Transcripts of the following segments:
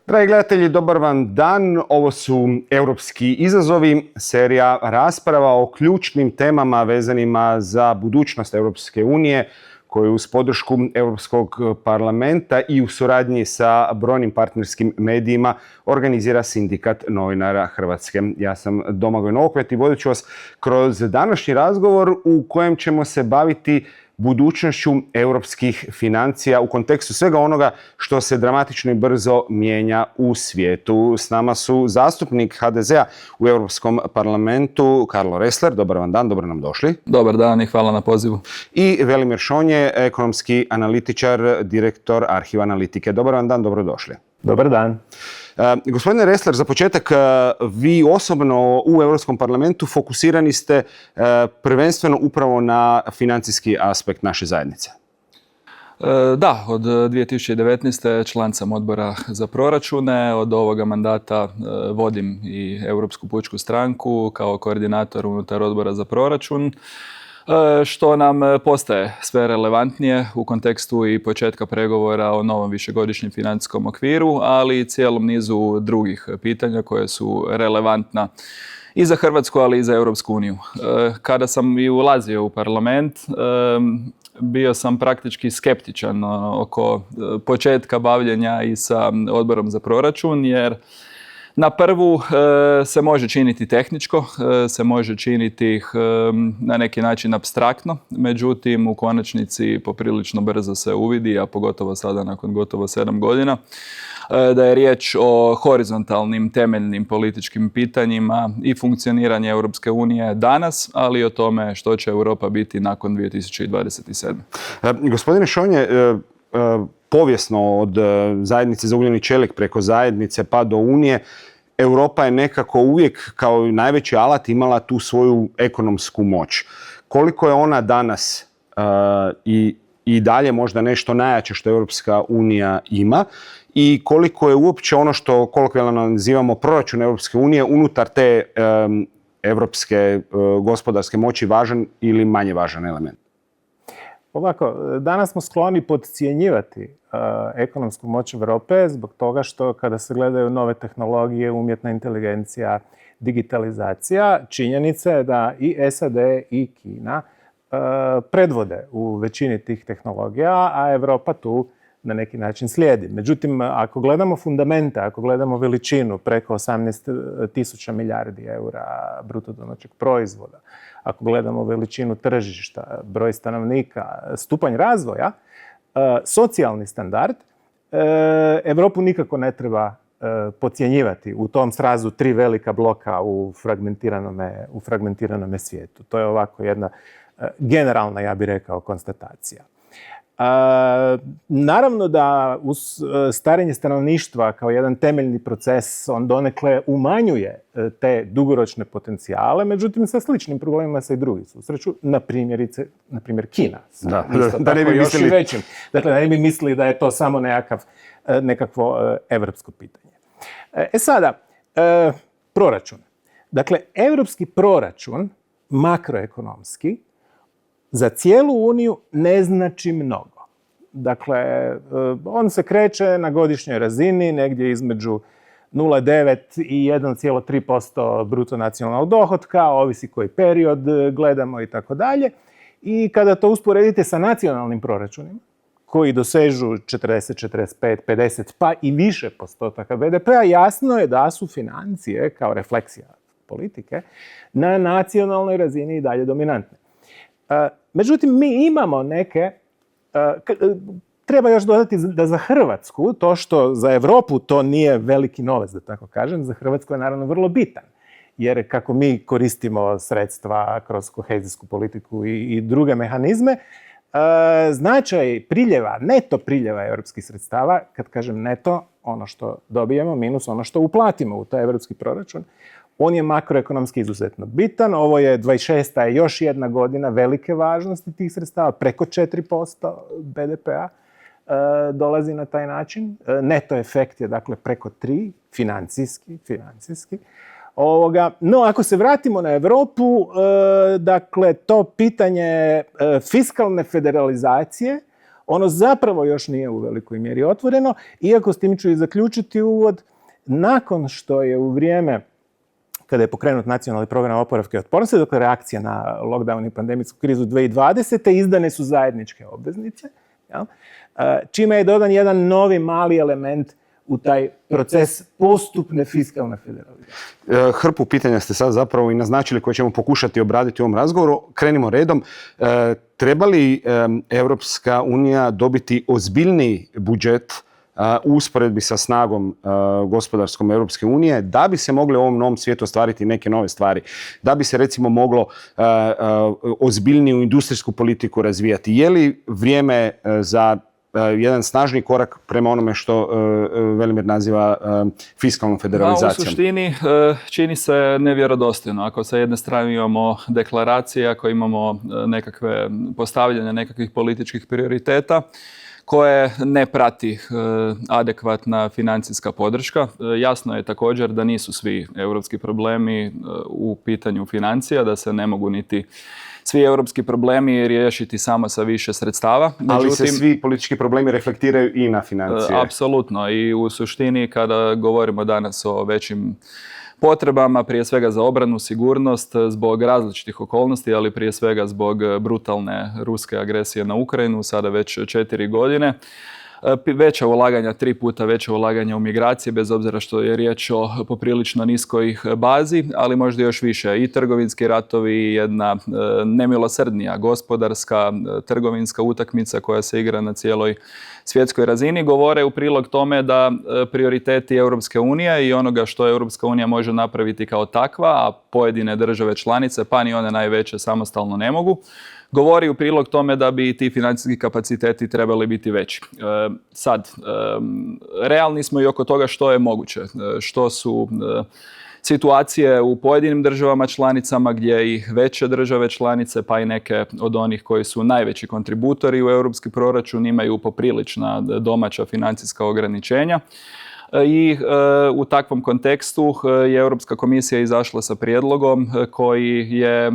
Dragi gledatelji, dobar vam dan. Ovo su Europski izazovi, serija rasprava o ključnim temama vezanima za budućnost Europske unije, koju uz podršku Europskog parlamenta i u suradnji sa brojnim partnerskim medijima organizira Sindikat novinara Hrvatske. Ja sam Domagoj Novokmet i vodit ću vas kroz današnji razgovor u kojem ćemo se baviti budućnošću europskih financija u kontekstu svega onoga što se dramatično i brzo mijenja u svijetu. S nama su zastupnik HDZ-a u Europskom parlamentu Karlo Ressler. Dobar vam dan, dobro nam došli. Dobar dan i hvala na pozivu. I Velimir Šonje, ekonomski analitičar, direktor Arhiva analitike. Dobar vam dan, dobrodošli. Dobar dan. Gospodine Ressler, za početak, vi osobno u Europskom parlamentu fokusirani ste prvenstveno upravo na financijski aspekt naše zajednice. Da, od 2019. član sam odbora za proračune, od ovoga mandata vodim i Europsku pučku stranku kao koordinator unutar odbora za proračun, što nam postaje sve relevantnije u kontekstu i početka pregovora o novom višegodišnjem financijskom okviru, ali i cijelom nizu drugih pitanja koje su relevantna i za Hrvatsku, ali i za Europsku uniju. Kada sam i ulazio u parlament, bio sam praktički skeptičan oko početka bavljenja i sa odborom za proračun, jer na prvu se može činiti tehničko, se može činiti na neki način apstraktno, međutim u konačnici poprilično brzo se uvidi, a pogotovo sada nakon gotovo 7 godina, da je riječ o horizontalnim, temeljnim političkim pitanjima i funkcioniranje Europske unije danas, ali i o tome što će Europa biti nakon 2027. Gospodine Šonje, povijesno od zajednice za ugljeni čelik preko zajednice pa do Unije, Europa je nekako uvijek kao najveći alat imala tu svoju ekonomsku moć. Koliko je ona danas i dalje možda nešto najjače što Europska unija ima i koliko je uopće ono što kolokvijalno nazivamo proračun Europske unije unutar te europske gospodarske moći važan ili manje važan element? Ovako, danas smo skloni podcjenjivati ekonomsku moć Europe zbog toga što kada se gledaju nove tehnologije, umjetna inteligencija, digitalizacija, činjenica je da i SAD i Kina predvode u većini tih tehnologija, a Europa tu na neki način slijedi. Međutim, ako gledamo fundamente, ako gledamo veličinu preko 18.000 milijardi eura bruto domaćeg proizvoda, ako gledamo veličinu tržišta, broj stanovnika, stupanj razvoja, socijalni standard, Europu nikako ne treba podcjenjivati u tom srazu 3 velika bloka u fragmentiranome svijetu. To je ovako jedna generalna, ja bih rekao, konstatacija. Naravno da uz starenje stanovništva kao jedan temeljni proces on donekle umanjuje te dugoročne potencijale, međutim sa sličnim problemima se i drugi susreću, na primjer Kina. Da ne bi mislili većim. Dakle, da ne bi mislili da je to samo nekakvo evropsko pitanje. Sada, proračun. Dakle, europski proračun, makroekonomski, za cijelu Uniju ne znači mnogo. Dakle, on se kreće na godišnjoj razini, negdje između 0,9 i 1,3% bruto nacionalnog dohotka, ovisi koji period gledamo i tako dalje. I kada to usporedite sa nacionalnim proračunima, koji dosežu 40, 45, 50 pa i više postotaka BDP-a, jasno je da su financije, kao refleksija politike, na nacionalnoj razini i dalje dominantne. Međutim, mi imamo neke, treba još dodati da za Hrvatsku, to što za Europu to nije veliki novac, da tako kažem, za Hrvatsku je naravno vrlo bitan. Jer kako mi koristimo sredstva kroz kohezijsku politiku i druge mehanizme, značaj priljeva, neto priljeva europskih sredstava, kad kažem neto, ono što dobijemo minus ono što uplatimo u taj europski proračun, on je makroekonomski izuzetno bitan. Ovo je 26. je još jedna godina velike važnosti tih sredstava, preko 4% BDP-a dolazi na taj način. Neto efekt je dakle preko 3, financijski. No, ako se vratimo na Europu, dakle, to pitanje fiskalne federalizacije ono zapravo još nije u velikoj mjeri otvoreno, iako s tim ću i zaključiti uvod, nakon što je u vrijeme kada je pokrenut nacionalni program oporavka i otpornosti, dakle reakcija na lockdown i pandemijsku krizu 2020. izdane su zajedničke obveznice, čime je dodan jedan novi mali element u taj proces postupne fiskalne federalizacije. Hrpu pitanja ste sad zapravo i naznačili koje ćemo pokušati obraditi u ovom razgovoru. Krenimo redom. Treba li Europska unija dobiti ozbiljniji budžet u usporedbi sa snagom gospodarskom Europske unije, da bi se mogle u ovom novom svijetu ostvariti neke nove stvari, da bi se recimo moglo ozbiljniju industrijsku politiku razvijati? Je li vrijeme za jedan snažni korak prema onome što Velimir naziva fiskalnom federalizacijom? U suštini čini se nevjerodostojno. Ako sa jedne strane imamo deklaracije, ako imamo nekakve postavljanja nekakvih političkih prioriteta, koje ne prati adekvatna financijska podrška. Jasno je također da nisu svi europski problemi u pitanju financija, da se ne mogu niti svi europski problemi riješiti samo sa više sredstava. Ali se svi politički problemi reflektiraju i na financije. Apsolutno. I u suštini kada govorimo danas o većim potrebama, prije svega za obranu, sigurnost, zbog različitih okolnosti, ali prije svega zbog brutalne ruske agresije na Ukrajinu, sada već 4 godine. Veća ulaganja, 3 puta veća ulaganja u migracije, bez obzira što je riječ o poprilično niskoj bazi, ali možda još više i trgovinski ratovi i jedna nemilosrdnija gospodarska trgovinska utakmica koja se igra na cijeloj svjetskoj razini govore u prilog tome da prioriteti Europske unije i onoga što Europska unija može napraviti kao takva, a pojedine države članice, pa ni one najveće, samostalno ne mogu, govori u prilog tome da bi ti financijski kapaciteti trebali biti veći. Sad, realni smo i oko toga što je moguće, što su situacije u pojedinim državama članicama gdje i veće države članice, pa i neke od onih koji su najveći kontributori u europski proračun imaju poprilična domaća financijska ograničenja. I u takvom kontekstu je Europska komisija izašla sa prijedlogom koji je,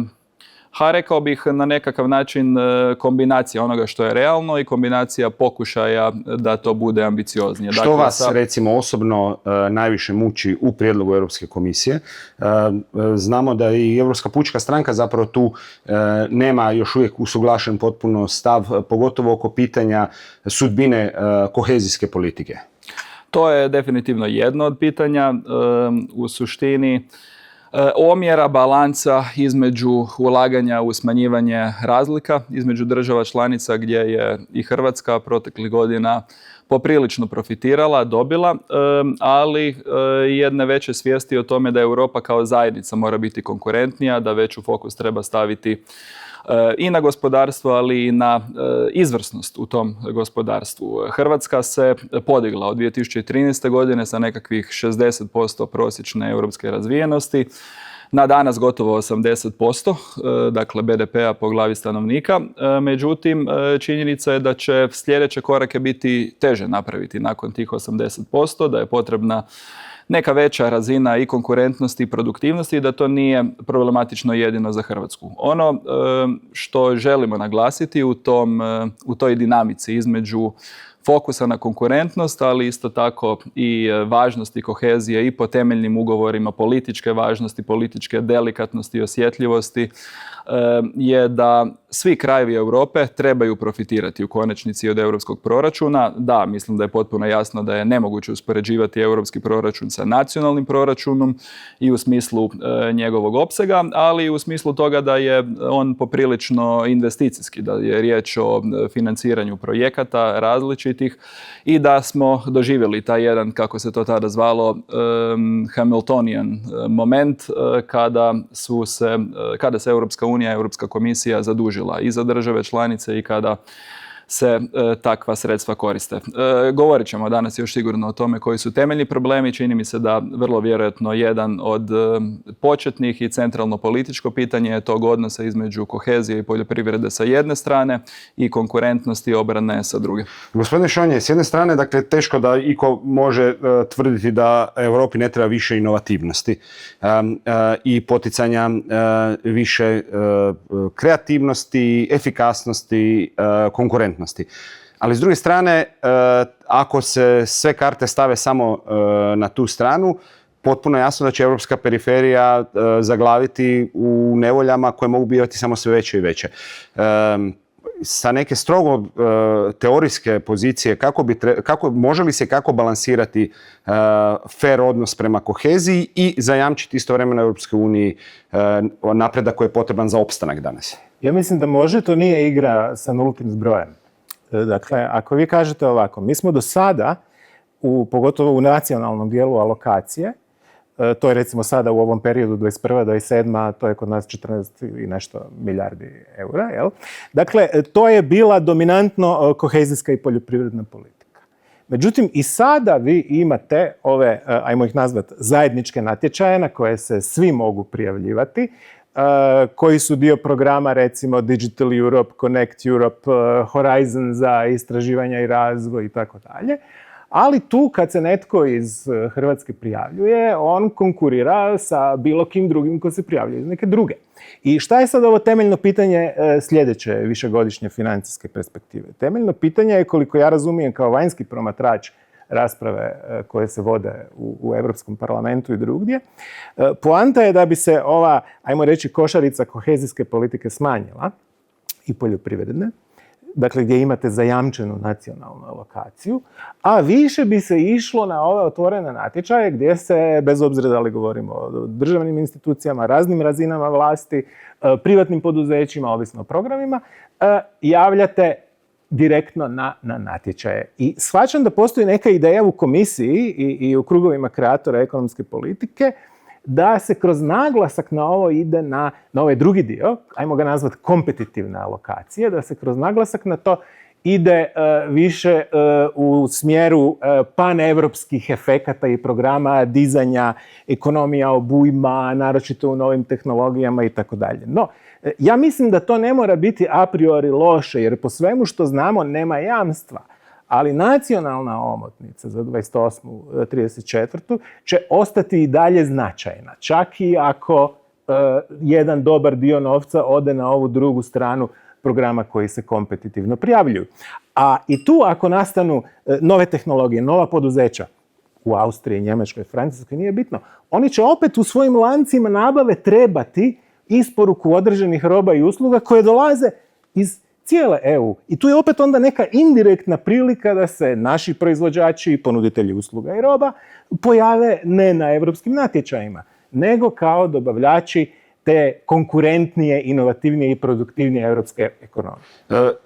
rekao bih, na nekakav način kombinacija onoga što je realno i kombinacija pokušaja da to bude ambicioznije. Što vas recimo osobno najviše muči u prijedlogu Europske komisije? Znamo da i Europska pučka stranka zapravo tu nema još uvijek usuglašen potpuno stav, pogotovo oko pitanja sudbine kohezijske politike. To je definitivno jedno od pitanja. U suštini omjera balansa između ulaganja u smanjivanje razlika između država članica, gdje je i Hrvatska proteklih godina poprilično profitirala, dobila, ali jedne veće svijesti o tome da Europa kao zajednica mora biti konkurentnija, da veću fokus treba staviti i na gospodarstvo, ali i na izvrsnost u tom gospodarstvu. Hrvatska se podigla od 2013. godine sa nekakvih 60% prosječne europske razvijenosti na danas gotovo 80%, dakle BDP-a po glavi stanovnika. Međutim, činjenica je da će sljedeće korake biti teže napraviti nakon tih 80%, da je potrebna neka veća razina i konkurentnosti i produktivnosti i da to nije problematično jedino za Hrvatsku. Ono što želimo naglasiti u toj dinamici između fokusa na konkurentnost, ali isto tako i važnosti kohezije i po temeljnim ugovorima, političke važnosti, političke delikatnosti i osjetljivosti, je da svi krajevi Europe trebaju profitirati u konačnici od europskog proračuna. Da, mislim da je potpuno jasno da je nemoguće uspoređivati europski proračun sa nacionalnim proračunom i u smislu njegovog opsega, ali i u smislu toga da je on poprilično investicijski, da je riječ o financiranju projekata različitih i da smo doživjeli taj jedan, kako se to tada zvalo, Hamiltonian moment kada se Europska unija, Europska komisija zadužila i za države članice i kada se takva sredstva koriste. Govorit ćemo danas još sigurno o tome koji su temeljni problemi. Čini mi se da vrlo vjerojatno jedan od početnih i centralno političko pitanje je tog odnosa između kohezije i poljoprivrede sa jedne strane i konkurentnosti obrane sa druge. Gospodine Šonje, s jedne strane, dakle, teško da iko može tvrditi da Europi ne treba više inovativnosti i poticanja više kreativnosti, efikasnosti, konkurentnosti. Ali s druge strane, ako se sve karte stave samo na tu stranu, potpuno jasno da će europska periferija zaglaviti u nevoljama koje mogu biti samo sve veće i veće. Sa neke strogo teorijske pozicije, može li se kako balansirati fair odnos prema koheziji i zajamčiti istovremeno Europskoj uniji napredak koji je potreban za opstanak danas? Ja mislim da može, to nije igra sa nultim zbrojem. Dakle, ako vi kažete ovako, mi smo do sada, pogotovo u nacionalnom dijelu alokacije, to je recimo sada u ovom periodu 21-27, to je kod nas 14 i nešto milijardi eura, jel? Dakle, to je bila dominantno kohezijska i poljoprivredna politika. Međutim, i sada vi imate ove, ajmo ih nazvati, zajedničke natječaje na koje se svi mogu prijavljivati, koji su dio programa recimo Digital Europe, Connect Europe, Horizon za istraživanja i razvoj i tako dalje. Ali tu kad se netko iz Hrvatske prijavljuje, on konkurira sa bilo kim drugim ko se prijavljuje iz neke druge. I šta je sad ovo temeljno pitanje sljedeće višegodišnje financijske perspektive? Temeljno pitanje je, koliko ja razumijem kao vanjski promatrač rasprave koje se vode u Europskom parlamentu i drugdje, poanta je da bi se ova, ajmo reći, košarica kohezijske politike smanjila i poljoprivredne, dakle gdje imate zajamčenu nacionalnu alokaciju, a više bi se išlo na ove otvorene natječaje gdje se, bez obzira da li govorimo o državnim institucijama, raznim razinama vlasti, privatnim poduzećima, ovisno o programima, javljate direktno na natječaje. I shvaćam da postoji neka ideja u komisiji i u krugovima kreatora ekonomske politike da se kroz naglasak na ovo ide na ovaj drugi dio, ajmo ga nazvati kompetitivne alokacije, da se kroz naglasak na to ide više u smjeru paneuropskih efekata i programa dizanja ekonomija obujma, naročito u novim tehnologijama i tako dalje. No, ja mislim da to ne mora biti a priori loše, jer po svemu što znamo nema jamstva. Ali nacionalna omotnica za 28-34 će ostati i dalje značajna. Čak i ako jedan dobar dio novca ode na ovu drugu stranu programa koji se kompetitivno prijavljuju. A i tu ako nastanu nove tehnologije, nova poduzeća, u Austriji, Njemačkoj, Francuskoj, nije bitno, oni će opet u svojim lancima nabave trebati isporuku određenih roba i usluga koje dolaze iz cijele EU. I tu je opet onda neka indirektna prilika da se naši proizvođači i ponuditelji usluga i roba pojave ne na europskim natječajima, nego kao dobavljači te konkurentnije, inovativnije i produktivnije europske ekonomije.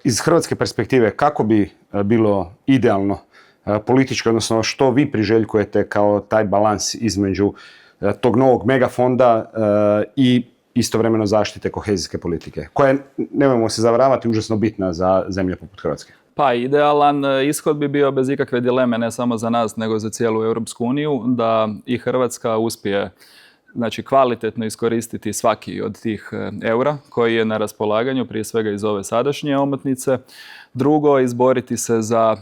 Iz hrvatske perspektive, kako bi bilo idealno politički, odnosno što vi priželjkujete kao taj balans između tog novog megafonda i istovremeno zaštite kohezijske politike, koja je, nemojmo se zavaravati, užasno bitna za zemlje poput Hrvatske? Pa idealan ishod bi bio bez ikakve dileme, ne samo za nas, nego za cijelu Europsku uniju, da i Hrvatska uspije, znači, kvalitetno iskoristiti svaki od tih eura koji je na raspolaganju, prije svega iz ove sadašnje omotnice. Drugo, izboriti se za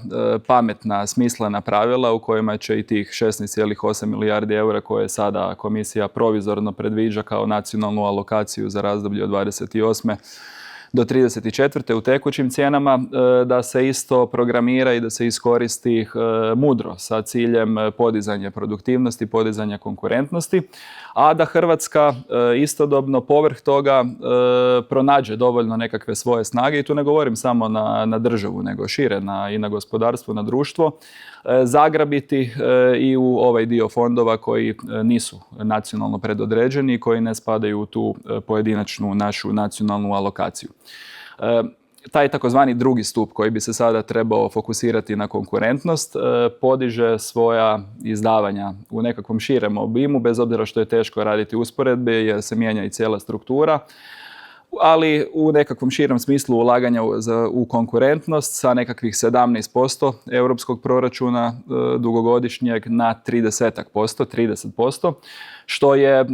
pametna, smislena pravila u kojima će i tih 16,8 milijardi eura koje sada komisija provizorno predviđa kao nacionalnu alokaciju za razdoblje od 28. do 34. u tekućim cijenama, da se isto programira i da se iskoristi mudro sa ciljem podizanja produktivnosti, podizanja konkurentnosti, a da Hrvatska istodobno povrh toga pronađe dovoljno nekakve svoje snage, i tu ne govorim samo na državu, nego šire i na gospodarstvo, na društvo, zagrabiti i u ovaj dio fondova koji nisu nacionalno predodređeni i koji ne spadaju u tu pojedinačnu našu nacionalnu alokaciju. Taj takozvani drugi stup koji bi se sada trebao fokusirati na konkurentnost podiže svoja izdavanja u nekakvom širem obimu, bez obzira što je teško raditi usporedbe jer se mijenja i cijela struktura, ali u nekakvom širem smislu ulaganja u konkurentnost sa nekakvih 17% europskog proračuna dugogodišnjeg na 30%, što je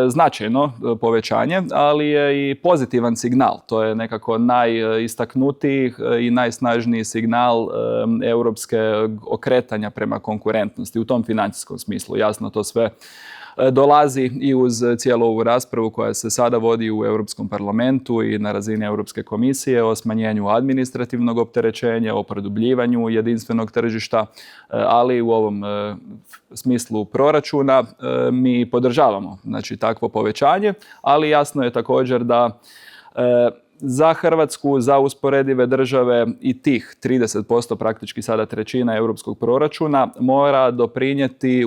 značajno povećanje, ali je i pozitivan signal. To je nekako najistaknutiji i najsnažniji signal europske okretanja prema konkurentnosti u tom financijskom smislu. Jasno, to sve dolazi i uz cijelu ovu raspravu koja se sada vodi u Europskom parlamentu parlamentu i na razini Europske komisije o smanjenju administrativnog opterećenja, o produbljivanju jedinstvenog tržišta, ali u ovom smislu proračuna mi podržavamo znači takvo povećanje, ali jasno je također da za Hrvatsku, za usporedive države i tih 30%, praktički sada trećina europskog proračuna, mora doprinijeti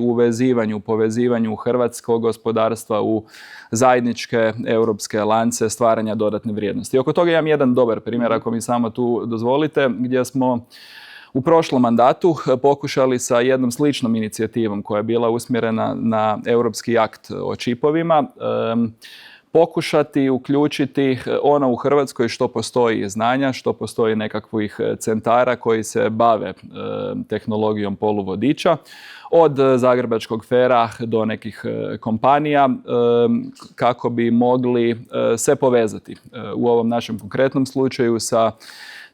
povezivanju hrvatskog gospodarstva u zajedničke europske lance stvaranja dodatne vrijednosti. I oko toga imam jedan dobar primjer, ako mi samo tu dozvolite, gdje smo u prošlom mandatu pokušali sa jednom sličnom inicijativom koja je bila usmjerena na europski akt o čipovima, pokušati uključiti ono u Hrvatskoj što postoji znanja, što postoji nekakvih centara koji se bave tehnologijom poluvodiča, od zagrebačkog FER-a do nekih kompanija, kako bi mogli se povezati u ovom našem konkretnom slučaju sa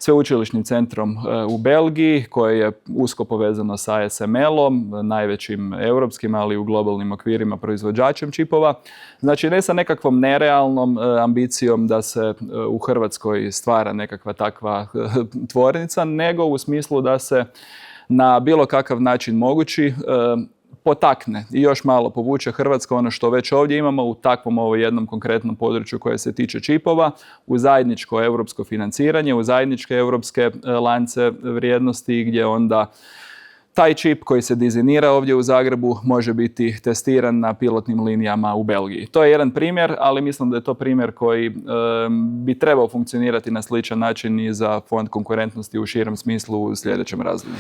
sveučilišnim centrom u Belgiji, koje je usko povezano sa ASML-om, najvećim europskim, ali i u globalnim okvirima proizvođačem čipova. Znači, ne sa nekakvom nerealnom ambicijom da se u Hrvatskoj stvara nekakva takva tvornica, nego u smislu da se na bilo kakav način mogući potakne i još malo povuče Hrvatska ono što već ovdje imamo u takvom jednom konkretnom području koje se tiče čipova, u zajedničko europsko financiranje, u zajedničke europske lance vrijednosti gdje onda taj čip koji se dizajnira ovdje u Zagrebu može biti testiran na pilotnim linijama u Belgiji. To je jedan primjer, ali mislim da je to primjer koji bi trebao funkcionirati na sličan način i za Fond konkurentnosti u širem smislu u sljedećem razdoblju.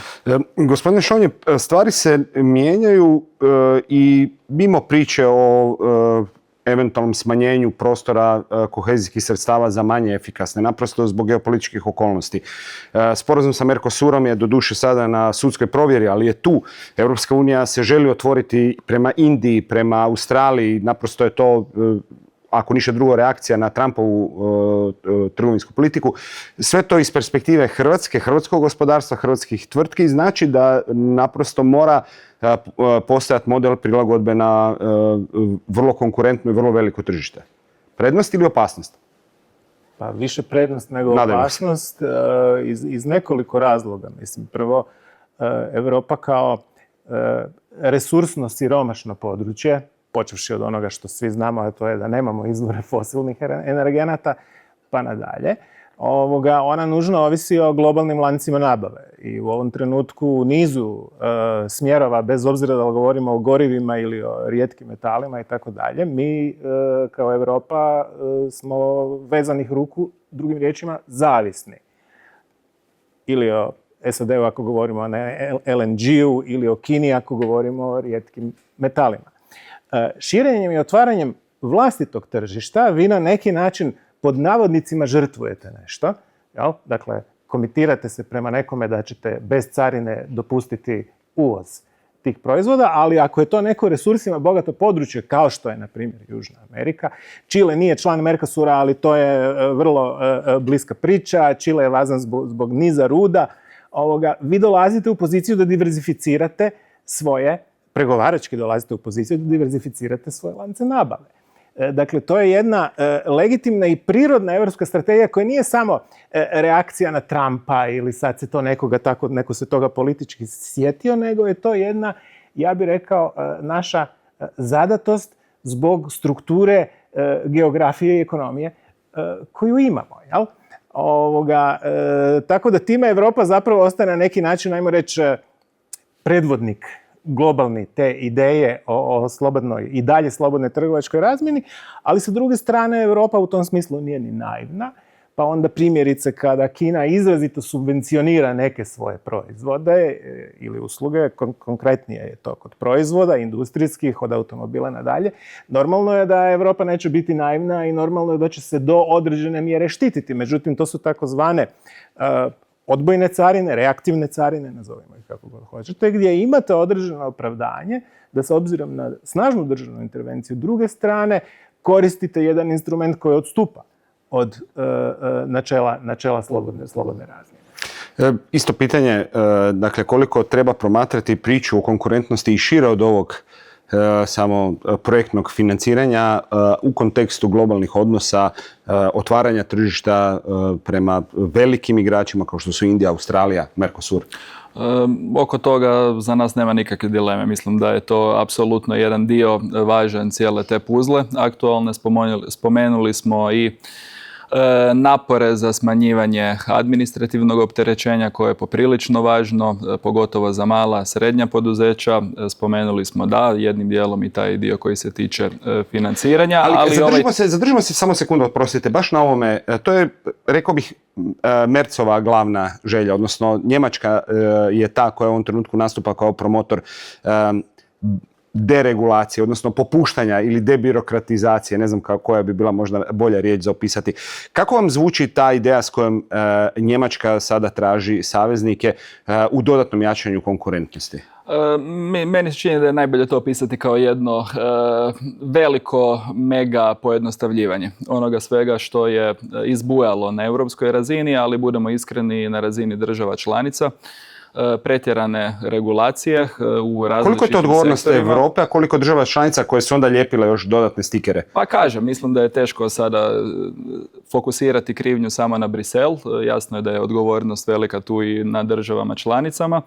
Gospodine Šonje, stvari se mijenjaju i mimo priče o eventualnom smanjenju prostora kohezijskih sredstava za manje efikasne, naprosto zbog geopolitičkih okolnosti. Sporazum sa Mercosurom je doduše sada na sudskoj provjeri, ali je tu. Europska unija se želi otvoriti prema Indiji, prema Australiji, naprosto je to, ako ništa drugo, reakcija na Trumpovu trgovinsku politiku. Sve to iz perspektive Hrvatske, hrvatskog gospodarstva, hrvatskih tvrtki znači da naprosto mora postojati model prilagodbe na vrlo konkurentno i vrlo veliko tržište. Prednost ili opasnost? Pa više prednost nego opasnost iz nekoliko razloga. Mislim, prvo, Europa kao resursno siromašno područje, počevši od onoga što svi znamo, a to je da nemamo izvore fosilnih energenata, pa nadalje, ona nužno ovisi o globalnim lancima nabave. I u ovom trenutku u nizu smjerova, bez obzira da li govorimo o gorivima ili o rijetkim metalima i tako dalje, mi kao Europa smo vezanih ruku, drugim riječima, zavisni. Ili o SAD-u ako govorimo o LNG-u ili o Kini ako govorimo o rijetkim metalima. Širenjem i otvaranjem vlastitog tržišta vi na neki način pod navodnicima žrtvujete nešto. Jel? Dakle, komitirate se prema nekome da ćete bez carine dopustiti uvoz tih proizvoda, ali ako je to neko resursima bogato područje, kao što je, na primjer, Južna Amerika, Čile nije član Mercosura, ali to je vrlo bliska priča, Čile je vazan zbog niza ruda, vi dolazite u poziciju da diverzificirate pregovarački dolazite u poziciju da diverzificirate svoje lance nabave. Dakle, to je jedna legitimna i prirodna europska strategija koja nije samo reakcija na Trumpa ili sad se to neko se toga politički sjetio, nego je to jedna, ja bih rekao, naša zadatost zbog strukture geografije i ekonomije koju imamo. Jel? Tako da time Europa zapravo ostaje na neki način, ajmo reći, predvodnik globalni te ideje o slobodnoj i dalje slobodnoj trgovačkoj razmjeni, ali sa druge strane Europa u tom smislu nije ni naivna, pa onda primjerice kada Kina izrazito subvencionira neke svoje proizvode ili usluge, konkretnije je to kod proizvoda, industrijskih, od automobila nadalje, normalno je da Europa neće biti naivna i normalno je da će se do određene mjere štititi. Međutim, to su takozvane odbojne carine, reaktivne carine, nazovimo ih kako god hoćete, gdje imate određeno opravdanje da s obzirom na snažnu državnu intervenciju druge strane koristite jedan instrument koji odstupa od načela slobodne razmjene. Isto pitanje, dakle, koliko treba promatrati priču o konkurentnosti i šire od ovog samo projektnog financiranja u kontekstu globalnih odnosa, otvaranja tržišta prema velikim igračima kao što su Indija, Australija, Mercosur? Oko toga za nas nema nikakve dileme. Mislim da je to apsolutno jedan dio važan cijele te puzle. Aktualne spomenuli smo i napore za smanjivanje administrativnog opterećenja koje je poprilično važno, pogotovo za mala, srednja poduzeća. Spomenuli smo da, jednim dijelom i taj dio koji se tiče financiranja. Ali zadržimo se samo sekundu, oprostite, baš na ovome. To je, rekao bih, Mercova glavna želja, odnosno Njemačka je ta koja u ovom trenutku nastupa kao promotor deregulacije, odnosno popuštanja ili debirokratizacije, ne znam koja bi bila možda bolja riječ za opisati. Kako vam zvuči ta ideja s kojom Njemačka sada traži saveznike u dodatnom jačanju konkurentnosti? Meni se čini da je najbolje to opisati kao jedno veliko mega pojednostavljivanje onoga svega što je izbujalo na europskoj razini, ali budemo iskreni na razini država članica. Pretjerane regulacije u različitim sektorima. Koliko je to odgovornost Europe, a koliko država članica koje su onda lijepile još dodatne stikere? Pa kažem, mislim da je teško sada fokusirati krivnju samo na Brisel. Jasno je da je odgovornost velika tu i na državama članicama.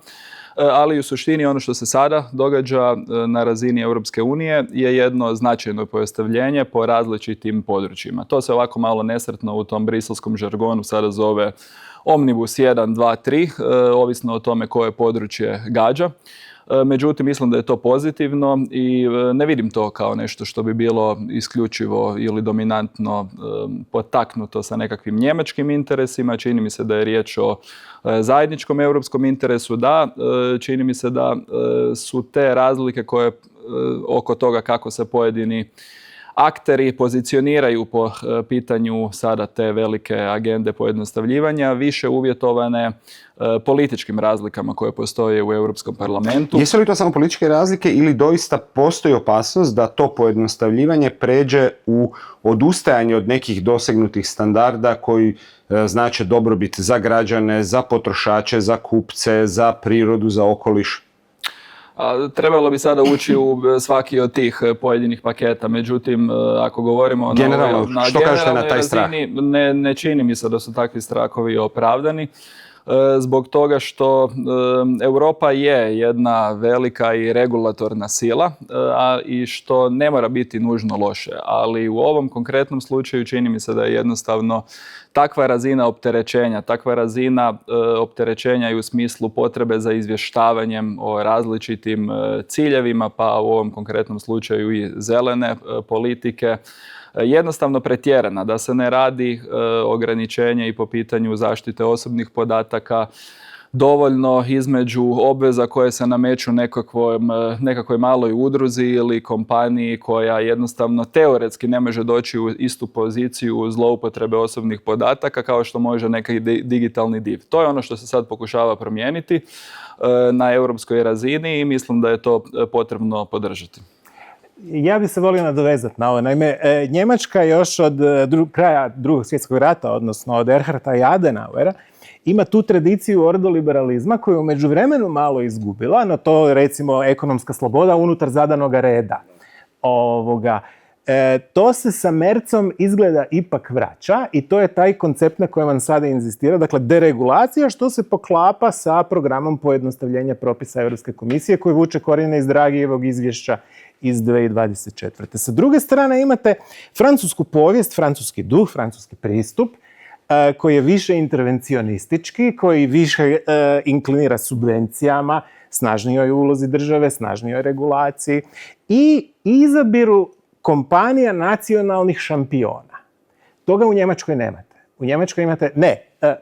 Ali u suštini ono što se sada događa na razini Europske unije je jedno značajno pojednostavljenje po različitim područjima. To se ovako malo nesretno u tom briselskom žargonu sada zove Omnibus 1, 2, 3, ovisno o tome koje područje gađa. Međutim, mislim da je to pozitivno i ne vidim to kao nešto što bi bilo isključivo ili dominantno potaknuto sa nekakvim njemačkim interesima. Čini mi se da je riječ o zajedničkom europskom interesu. Da, čini mi se da su te razlike koje oko toga kako se pojedini akteri pozicioniraju po pitanju sada te velike agende pojednostavljivanja više uvjetovane političkim razlikama koje postoje u Europskom parlamentu. Jesu li to samo političke razlike ili doista postoji opasnost da to pojednostavljivanje pređe u odustajanje od nekih dosegnutih standarda koji znače dobrobit za građane, za potrošače, za kupce, za prirodu, za okoliš? Trebalo bi sada ući u svaki od tih pojedinih paketa, međutim, ako govorimo generalno, na generalnoj razini, ne čini mi se da su takvi strahovi opravdani. Zbog toga što Europa je jedna velika i regulatorna sila i što ne mora biti nužno loše, ali u ovom konkretnom slučaju čini mi se da je jednostavno takva razina opterećenja i u smislu potrebe za izvještavanjem o različitim ciljevima, pa u ovom konkretnom slučaju i zelene politike, jednostavno pretjerana, da se ne radi ograničenje i po pitanju zaštite osobnih podataka dovoljno između obveza koje se nameću nekakvoj maloj udruzi ili kompaniji koja jednostavno teoretski ne može doći u istu poziciju zloupotrebe osobnih podataka kao što može neki digitalni div. To je ono što se sad pokušava promijeniti na europskoj razini i mislim da je to potrebno podržati. Ja bi se volio nadovezati na ovo. Naime, Njemačka još od kraja Drugog svjetskog rata, odnosno od Erharta i Adenauera, ima tu tradiciju ordoliberalizma koju u međuvremenu malo izgubila, no to je recimo ekonomska sloboda unutar zadanog reda. To se sa Mercom izgleda ipak vraća i to je taj koncept na kojem vam sada inzistira, dakle deregulacija, što se poklapa sa programom pojednostavljenja propisa Europske komisije koji vuče korijene iz Dragijevog izvješća iz 2024. Sa druge strane imate francusku povijest, francuski duh, francuski pristup koji je više intervencionistički, koji više inklinira subvencijama, snažnijoj ulozi države, snažnijoj regulaciji i izabiru kompanija nacionalnih šampiona. Toga u Njemačkoj nemate. U Njemačkoj imate,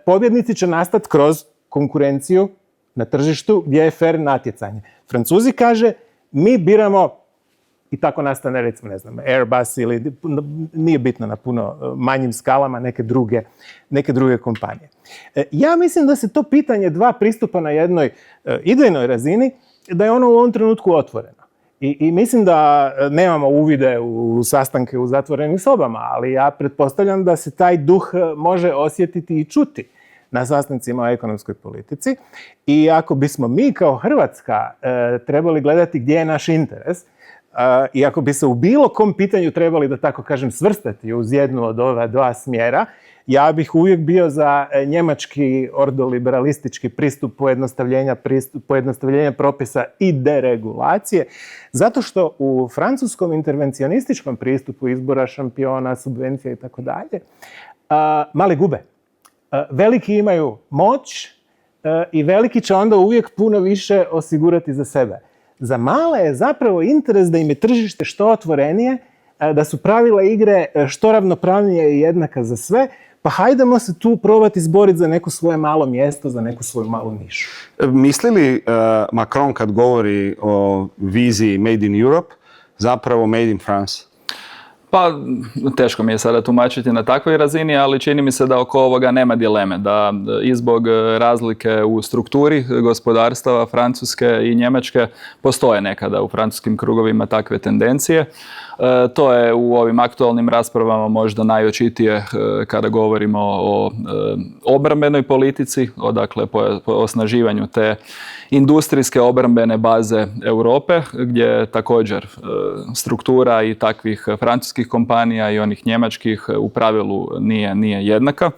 pobjednici će nastati kroz konkurenciju na tržištu gdje je fer natjecanje. Francuzi kaže, mi biramo, i tako nastane recimo, Airbus ili nije bitno na puno manjim skalama neke druge kompanije. Ja mislim da se to pitanje dva pristupa na jednoj idejnoj razini, da je ono u ovom trenutku otvoreno. I mislim da nemamo uvide u sastanke u zatvorenim sobama, ali ja pretpostavljam da se taj duh može osjetiti i čuti na sastancima o ekonomskoj politici. I ako bismo mi kao Hrvatska trebali gledati gdje je naš interes, i ako bi se u bilo kom pitanju trebali, da tako kažem, svrstati uz jednu od ova dva smjera, ja bih uvijek bio za njemački ordoliberalistički pristup pojednostavljenja propisa i deregulacije, zato što u francuskom intervencionističkom pristupu izbora šampiona, subvencija i tako dalje, mali gube. Veliki imaju moć i veliki će onda uvijek puno više osigurati za sebe. Za male je zapravo interes da im je tržište što otvorenije, da su pravila igre što ravnopravnije i jednaka za sve, pa hajdemo se tu probati izboriti za neko svoje malo mjesto, za neku svoju malu nišu. Misli li Macron kad govori o viziji Made in Europe, zapravo Made in France? Pa, teško mi je sada tumačiti na takvoj razini, ali čini mi se da oko ovoga nema dileme, da i zbog razlike u strukturi gospodarstava Francuske i Njemačke postoje nekada u francuskim krugovima takve tendencije. To je u ovim aktualnim raspravama možda najočitije kada govorimo o obrambenoj politici, dakle po osnaživanju te industrijske obrambene baze Europe, gdje također struktura i takvih francuskih kompanija i onih njemačkih u pravilu nije jednaka.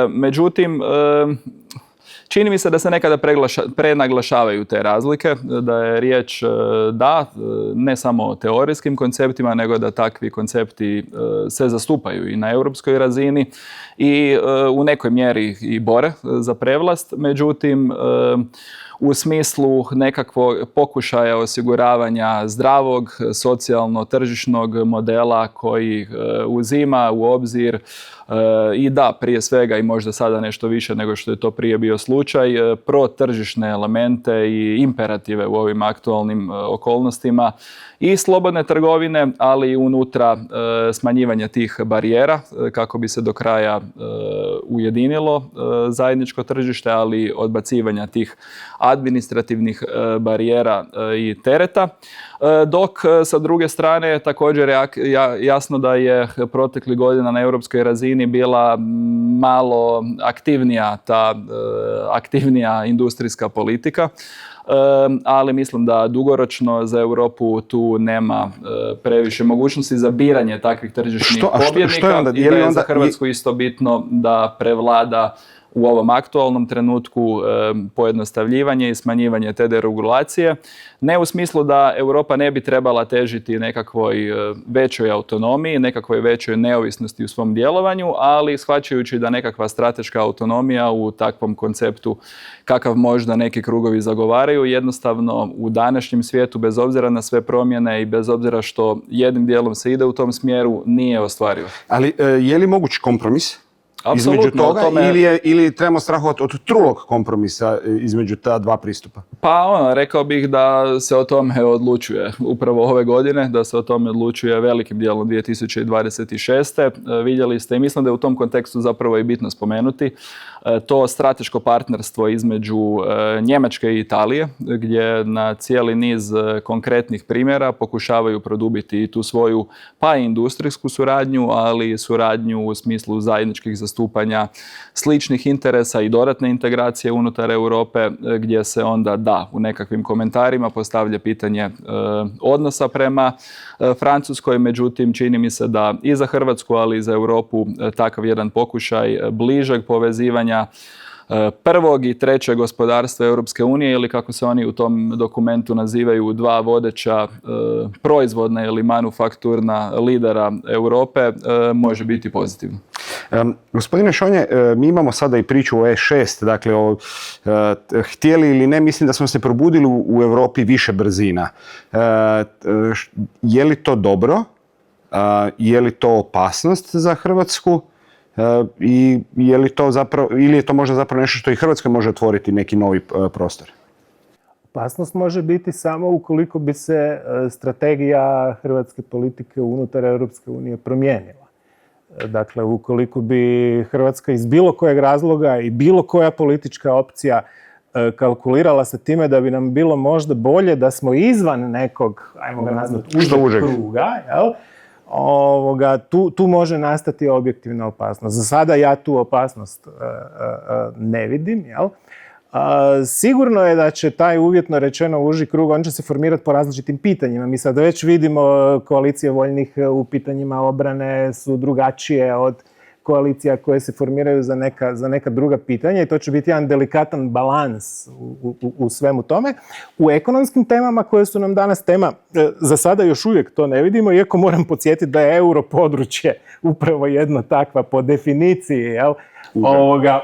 Međutim, čini mi se da se nekada prenaglašavaju te razlike, da je riječ ne samo o teorijskim konceptima, nego da takvi koncepti se zastupaju i na europskoj razini i u nekoj mjeri i bore za prevlast. Međutim, u smislu nekakvog pokušaja osiguravanja zdravog, socijalno-tržišnog modela koji uzima u obzir i prije svega i možda sada nešto više nego što je to prije bio slučaj, protržišne elemente i imperative u ovim aktualnim okolnostima i slobodne trgovine, ali i unutra smanjivanje tih barijera kako bi se do kraja ujedinilo zajedničko tržište, ali odbacivanja tih administrativnih barijera i tereta. Dok sa druge strane također je jasno da je proteklih godina na europskoj razini bila malo aktivnija industrijska politika, ali mislim da dugoročno za Europu tu nema previše mogućnosti za biranje takvih tržišnih pobjednika i da je za Hrvatsku isto bitno da prevlada u ovom aktualnom trenutku pojednostavljivanje i smanjivanje te deregulacije. Ne u smislu da Europa ne bi trebala težiti nekakvoj većoj autonomiji, nekakvoj većoj neovisnosti u svom djelovanju, ali shvaćajući da nekakva strateška autonomija u takvom konceptu kakav možda neki krugovi zagovaraju, jednostavno u današnjem svijetu, bez obzira na sve promjene i bez obzira što jednim dijelom se ide u tom smjeru, nije ostvarivo. Ali je li moguć kompromis? Apsolutno, između toga ili trebamo strahovati od trulog kompromisa između ta dva pristupa? Pa rekao bih da se o tome odlučuje upravo ove godine, da se o tome odlučuje velikim dijelom 2026. Vidjeli ste i mislim da je u tom kontekstu zapravo i bitno spomenuti to strateško partnerstvo između Njemačke i Italije, gdje na cijeli niz konkretnih primjera pokušavaju produbiti tu svoju pa i industrijsku suradnju, ali i suradnju u smislu zajedničkih zastupanja sličnih interesa i dodatne integracije unutar Europe, gdje se onda u nekakvim komentarima postavlja pitanje odnosa prema Francuskoj, međutim čini mi se da i za Hrvatsku, ali i za Europu takav jedan pokušaj bližeg povezivanja prvog i trećeg gospodarstva Europske unije, ili kako se oni u tom dokumentu nazivaju, dva vodeća proizvodna ili manufakturna lidera Europe, može biti pozitivno. Gospodine Šonje, mi imamo sada i priču o E6, dakle htjeli ili ne, mislim da smo se probudili u Europi više brzina. Je li to dobro? Je li to opasnost za Hrvatsku? I je li to zapravo, ili je to možda zapravo nešto što i Hrvatskoj može otvoriti neki novi prostor? Opasnost može biti samo ukoliko bi se strategija hrvatske politike unutar Europske unije promijenila. Dakle, ukoliko bi Hrvatska iz bilo kojeg razloga i bilo koja politička opcija kalkulirala sa time da bi nam bilo možda bolje da smo izvan nekog, ajmo ga nazvati, užeg kruga, jel? Tu može nastati objektivna opasnost. Za sada ja tu opasnost ne vidim, jel? Sigurno je da će taj uvjetno rečeno uži krug, on će se formirati po različitim pitanjima. Mi sad već vidimo koalicije voljnih u pitanjima obrane su drugačije od koalicija koje se formiraju za neka druga pitanja i to će biti jedan delikatan balans u svemu tome. U ekonomskim temama koje su nam danas tema, za sada još uvijek to ne vidimo, iako moram podsjetiti da je euro područje upravo jedno takva po definiciji, jel?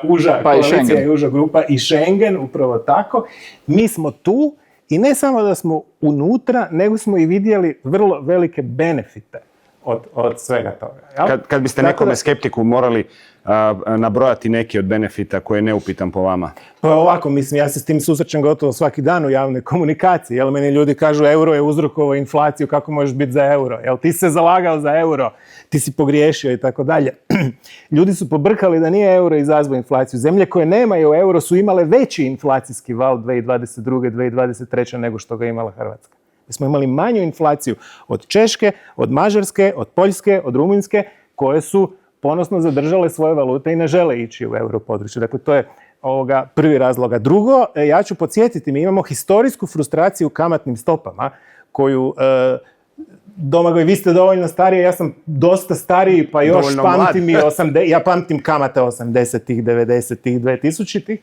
Uža pa koalicija i uža grupa i Schengen, upravo tako. Mi smo tu i ne samo da smo unutra, nego smo i vidjeli vrlo velike benefite od svega toga. Jel? Kad biste nekome skeptiku morali nabrojati neki od benefita koje je neupitan po vama? Pa ovako, mislim, ja se s tim susrećem gotovo svaki dan u javnoj komunikaciji. Jel, meni ljudi kažu euro je uzrokovao inflaciju, kako možeš biti za euro? Jel, ti si se zalagao za euro, ti si pogriješio i tako dalje. Ljudi su pobrkali da nije euro izazvao inflaciju. Zemlje koje nemaju euro su imale veći inflacijski val 2022. 2023. nego što ga imala Hrvatska. Mi smo imali manju inflaciju od Češke, od Mađarske, od Poljske, od Rumunjske, koje su ponosno zadržale svoje valute i ne žele ići u europodručje. Dakle, to je prvi razlog. A drugo, ja ću podsjetiti, mi imamo historijsku frustraciju u kamatnim stopama, koju, Domagoj, vi ste dovoljno stariji, ja sam dosta stariji, pa još pamtim ja pamtim kamate 80-ih, 90-ih, 2000-ih.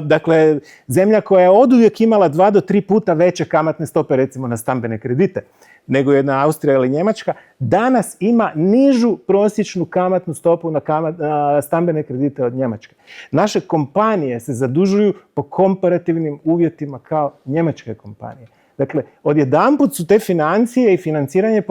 Dakle, zemlja koja je oduvijek imala 2 do 3 puta veće kamatne stope, recimo na stambene kredite, nego jedna Austrija ili Njemačka, danas ima nižu prosječnu kamatnu stopu na stambene kredite od Njemačke. Naše kompanije se zadužuju po komparativnim uvjetima kao njemačke kompanije. Dakle, odjedanput su te financije i financiranje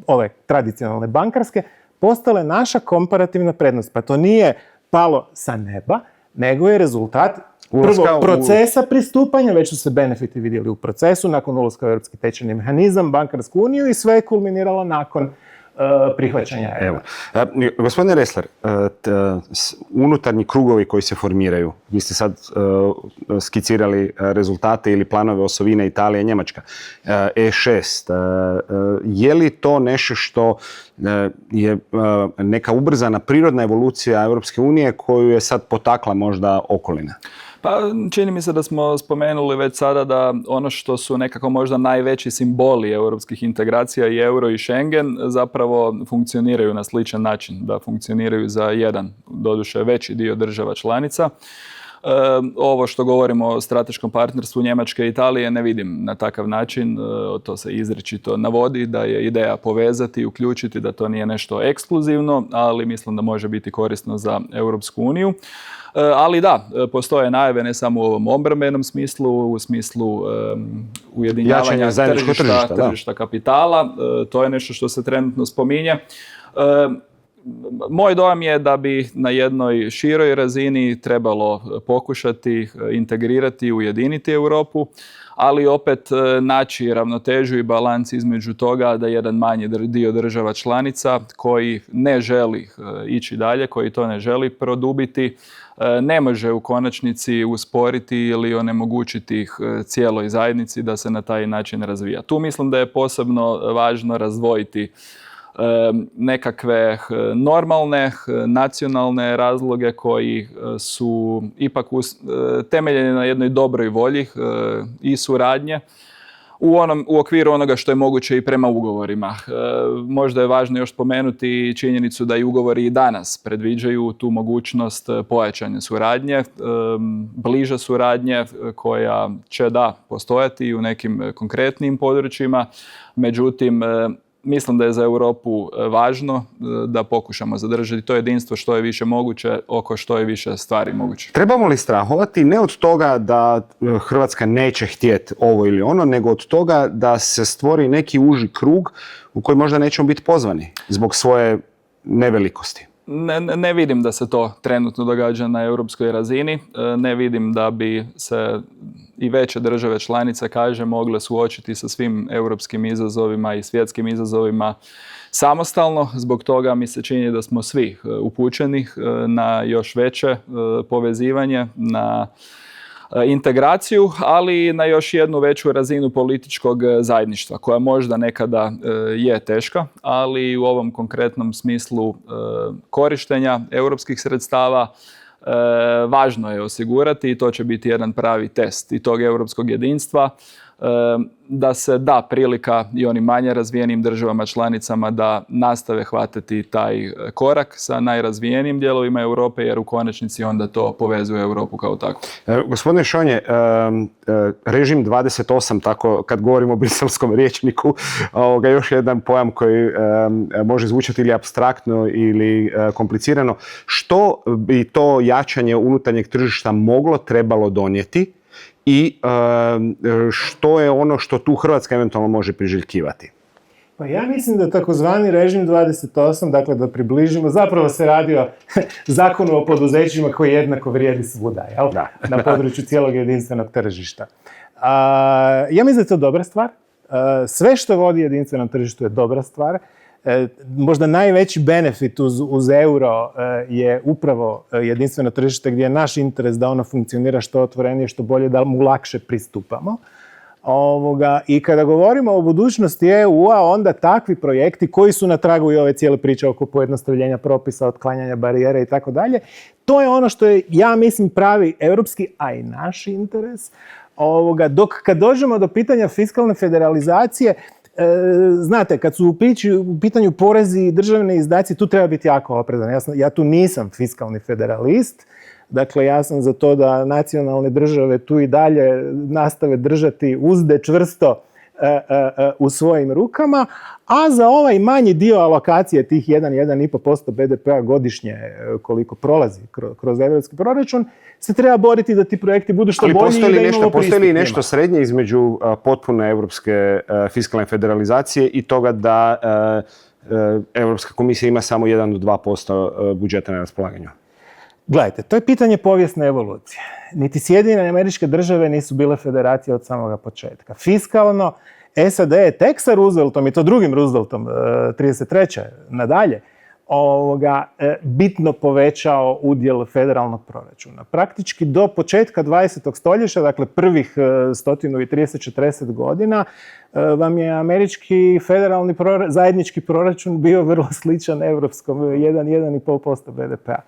ove tradicionalne bankarske postale naša komparativna prednost. Pa to nije palo sa neba, nego je rezultat prvo procesa pristupanja, već su se benefiti vidjeli u procesu, nakon ulaska u Europski tečajni mehanizam, bankarsku uniju i sve je kulminiralo nakon prihvaćanja eura. Gospodine Ressler, unutarnji krugovi koji se formiraju, vi ste sad skicirali rezultate ili planove osovine Italije i Njemačka, E6, je li to nešto što je neka ubrzana prirodna evolucija Europske unije koju je sad potakla možda okolina? Pa čini mi se da smo spomenuli već sada da ono što su nekako možda najveći simboli europskih integracija i euro i Schengen zapravo funkcioniraju na sličan način, da funkcioniraju za jedan, doduše veći dio država članica. Ovo što govorimo o strateškom partnerstvu Njemačke i Italije ne vidim na takav način, to se izričito navodi da je ideja povezati i uključiti, da to nije nešto ekskluzivno, ali mislim da može biti korisno za Europsku uniju. Ali da, postoje najave ne samo u ovom obrambenom smislu, u smislu ujedinjavanja tržišta kapitala. To je nešto što se trenutno spominje. Moj dojam je da bi na jednoj široj razini trebalo pokušati integrirati i ujediniti Europu, ali opet naći ravnotežu i balans između toga da jedan manji dio država članica koji ne želi ići dalje, koji to ne želi produbiti, ne može u konačnici usporiti ili onemogućiti cijeloj zajednici da se na taj način razvija. Tu mislim da je posebno važno razdvojiti nekakve normalne nacionalne razloge koji su ipak temeljeni na jednoj dobroj volji i suradnje u okviru onoga što je moguće i prema ugovorima. Možda je važno još spomenuti činjenicu da i ugovori i danas predviđaju tu mogućnost pojačane suradnje, bliže suradnje koja će postojati u nekim konkretnim područjima, međutim mislim da je za Europu važno da pokušamo zadržati to jedinstvo što je više moguće oko što je više stvari moguće. Trebamo li strahovati ne od toga da Hrvatska neće htjeti ovo ili ono, nego od toga da se stvori neki uži krug u koji možda nećemo biti pozvani zbog svoje nevelikosti? Ne vidim da se to trenutno događa na europskoj razini. Ne vidim da bi se i veće države članice, mogle suočiti sa svim europskim izazovima i svjetskim izazovima samostalno. Zbog toga mi se čini da smo svi upućeni na još veće povezivanje, na integraciju, ali na još jednu veću razinu političkog zajedništva, koja možda nekada je teška, ali u ovom konkretnom smislu korištenja europskih sredstava važno je osigurati i to će biti jedan pravi test i tog europskog jedinstva, da se da prilika i onim manje razvijenim državama članicama da nastave hvatati taj korak sa najrazvijenijim dijelovima Europe, jer u konačnici onda to povezuje Europu kao takvu. Gospodine Šonje, režim 28, tako kad govorimo o briselskom rječniku, još jedan pojam koji može zvučati ili apstraktno ili komplicirano. Što bi to jačanje unutarnjeg tržišta trebalo donijeti i što je ono što tu Hrvatska eventualno može priželjkivati? Pa ja mislim da takozvani režim 28, dakle da približimo, zapravo se radi o zakonu o poduzećima koji jednako vrijedi svuda, jel? Da. Na području cijelog jedinstvenog tržišta. Ja mislim da je to dobra stvar. Sve što vodi jedinstvenom tržištu je dobra stvar. Možda najveći benefit uz euro je upravo jedinstveno tržište gdje je naš interes da ono funkcionira što otvorenije, što bolje, da mu lakše pristupamo. I kada govorimo o budućnosti EU-a, onda takvi projekti koji su na tragu i ove cijele priče oko pojednostavljenja propisa, otklanjanja barijera i tako dalje, to je ono što je, ja mislim, pravi europski, a i naš interes. Dok kad dođemo do pitanja fiskalne federalizacije, znate, kad su u pitanju porezi i državni izdaci, tu treba biti jako oprezan. Ja tu nisam fiskalni federalist. Dakle, ja sam za to da nacionalne države tu i dalje nastave držati uzde čvrsto u svojim rukama, a za ovaj manji dio alokacije tih 1,5% BDP-a godišnje koliko prolazi kroz europski proračun, se treba boriti da ti projekti budu što bolji i da imamo pristup. Postoji li nešto srednje između potpune europske fiskalne federalizacije i toga da Europska komisija ima samo 1 do 2% budžeta na raspolaganju? Gledajte, to je pitanje povijesne evolucije. Niti Sjedinjene Američke Države nisu bile federacije od samoga početka. Fiskalno, SAD je tek sa Rooseveltom, i to drugim Rooseveltom, 33. nadalje, bitno povećao udjel federalnog proračuna. Praktički do početka 20. stoljeća, dakle prvih 130-40 godina, vam je američki federalni zajednički proračun bio vrlo sličan evropskom, 1,5% BDP-a.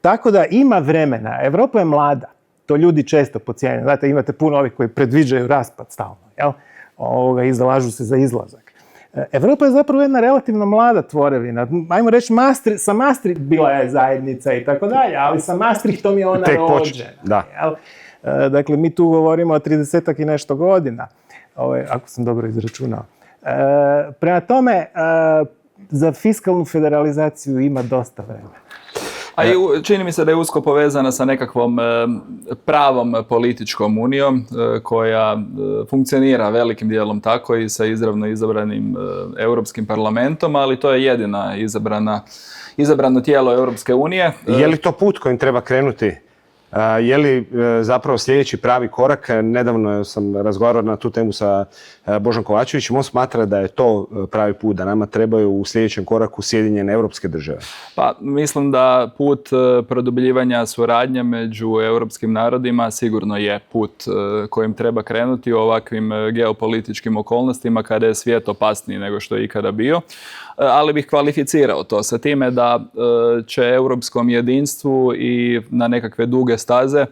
Tako da ima vremena. Europa je mlada. To ljudi često podcijenjaju. Znate, imate puno ovih koji predviđaju raspad stalno, jel? I zalažu se za izlazak. Europa je zapravo jedna relativno mlada tvorevina. Ajmo reći, sa Maastricht bila je zajednica i tako dalje, ali sa Maastrichtom je ona rođena. Jel? Dakle, mi tu govorimo o 30-ak i nešto godina, ako sam dobro izračunao. Prema tome, za fiskalnu federalizaciju ima dosta vremena. A i čini mi se da je usko povezana sa nekakvom pravom političkom unijom koja funkcionira velikim dijelom tako i sa izravno izabranim Europskim parlamentom, ali to je jedina izabrano tijelo Europske unije. Je li to put kojim treba krenuti? Je li zapravo sljedeći pravi korak? Nedavno sam razgovarao na tu temu sa Božom Kovačevićem. On smatra da je to pravi put, da nama trebaju u sljedećem koraku Sjedinjene Europske Države. Pa mislim da put produbljivanja suradnje među europskim narodima sigurno je put kojim treba krenuti u ovakvim geopolitičkim okolnostima kada je svijet opasniji nego što je ikada bio. Ali bih kvalificirao to sa time da će europskom jedinstvu i na nekakve duge staze